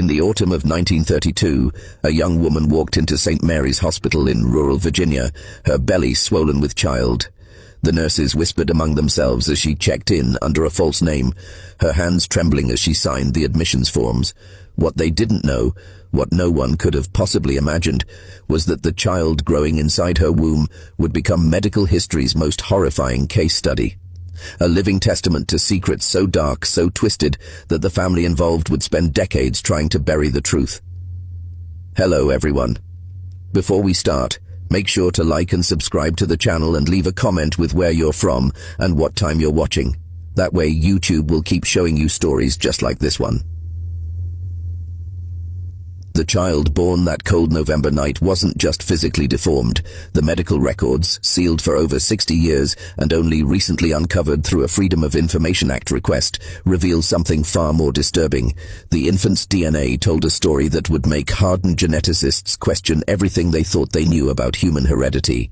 In the autumn of 1932, a young woman walked into St. Mary's Hospital in rural Virginia, her belly swollen with child. The nurses whispered among themselves as she checked in under a false name, her hands trembling as she signed the admissions forms. What they didn't know, what no one could have possibly imagined, was that the child growing inside her womb would become medical history's most horrifying case study. A living testament to secrets so dark, so twisted, that the family involved would spend decades trying to bury the truth. Hello everyone. Before we start, make sure to like and subscribe to the channel and leave a comment with where you're from and what time you're watching. That way YouTube will keep showing you stories just like this one. The child born that cold November night wasn't just physically deformed. The medical records, sealed for over 60 years and only recently uncovered through a Freedom of Information Act request, reveal something far more disturbing. The infant's DNA told a story that would make hardened geneticists question everything they thought they knew about human heredity.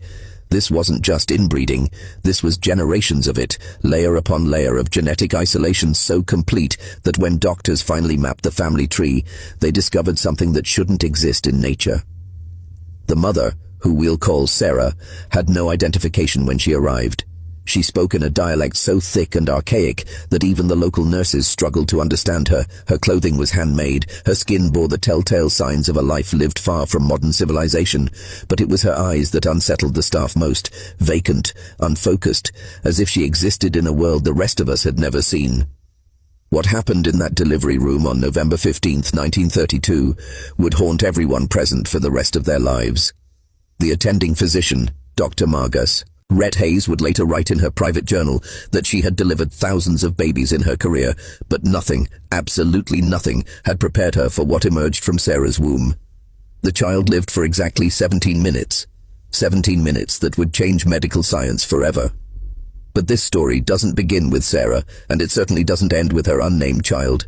This wasn't just inbreeding, this was generations of it, layer upon layer of genetic isolation so complete that when doctors finally mapped the family tree, they discovered something that shouldn't exist in nature. The mother, who we'll call Sarah, had no identification when she arrived. She spoke in a dialect so thick and archaic that even the local nurses struggled to understand her. Her clothing was handmade, her skin bore the telltale signs of a life lived far from modern civilization, but it was her eyes that unsettled the staff most, vacant, unfocused, as if she existed in a world the rest of us had never seen. What happened in that delivery room on November 15, 1932, would haunt everyone present for the rest of their lives. The attending physician, Dr. Margus, Rhett Hayes, would later write in her private journal that she had delivered thousands of babies in her career, but nothing, absolutely nothing, had prepared her for what emerged from Sarah's womb. The child lived for exactly 17 minutes. 17 minutes that would change medical science forever. But this story doesn't begin with Sarah, and it certainly doesn't end with her unnamed child.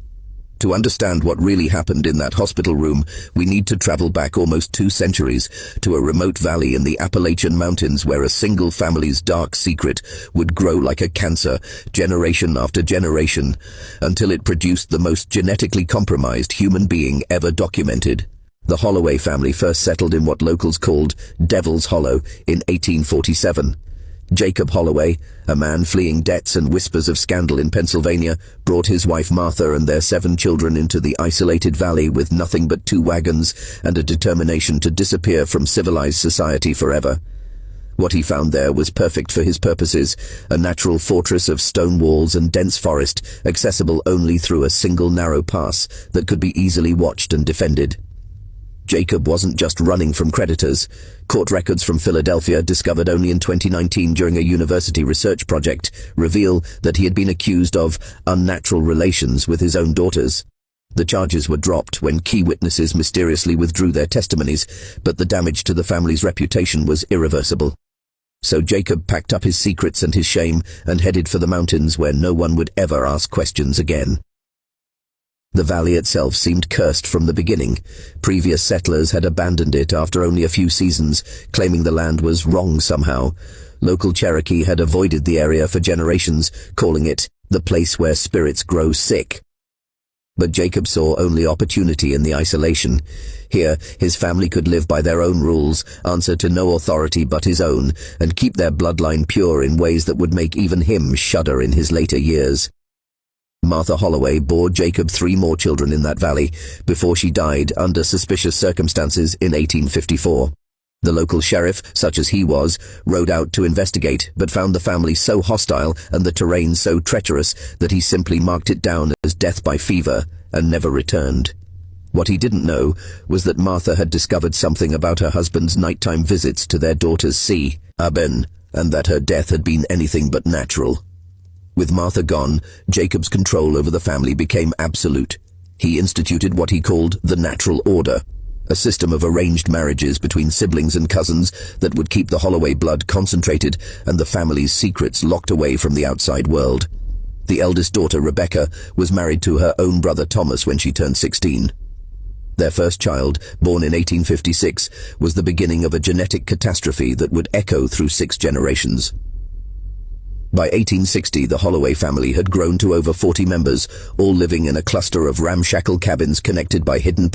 To understand what really happened in that hospital room, we need to travel back almost 2 centuries to a remote valley in the Appalachian Mountains where a single family's dark secret would grow like a cancer, generation after generation, until it produced the most genetically compromised human being ever documented. The Holloway family first settled in what locals called Devil's Hollow in 1847. Jacob Holloway, a man fleeing debts and whispers of scandal in Pennsylvania, brought his wife Martha and their 7 children into the isolated valley with nothing but 2 wagons and a determination to disappear from civilized society forever. What he found there was perfect for his purposes, a natural fortress of stone walls and dense forest, accessible only through a single narrow pass that could be easily watched and defended. Jacob wasn't just running from creditors. Court records from Philadelphia, discovered only in 2019 during a university research project, reveal that he had been accused of unnatural relations with his own daughters. The charges were dropped when key witnesses mysteriously withdrew their testimonies, but the damage to the family's reputation was irreversible. So Jacob packed up his secrets and his shame and headed for the mountains where no one would ever ask questions again. The valley itself seemed cursed from the beginning. Previous settlers had abandoned it after only a few seasons, claiming the land was wrong somehow. Local Cherokee had avoided the area for generations, calling it the place where spirits grow sick. But Jacob saw only opportunity in the isolation. Here, his family could live by their own rules, answer to no authority but his own, and keep their bloodline pure in ways that would make even him shudder in his later years. Martha Holloway bore Jacob 3 more children in that valley before she died under suspicious circumstances in 1854. The local sheriff, such as he was, rode out to investigate but found the family so hostile and the terrain so treacherous that he simply marked it down as death by fever and never returned. What he didn't know was that Martha had discovered something about her husband's nighttime visits to their daughters C. Aben, and that her death had been anything but natural. With Martha gone, Jacob's control over the family became absolute. He instituted what he called the natural order, a system of arranged marriages between siblings and cousins that would keep the Holloway blood concentrated and the family's secrets locked away from the outside world. The eldest daughter, Rebecca, was married to her own brother Thomas when she turned 16. Their first child, born in 1856, was the beginning of a genetic catastrophe that would echo through 6 generations. By 1860, the Holloway family had grown to over 40 members, all living in a cluster of ramshackle cabins connected by hidden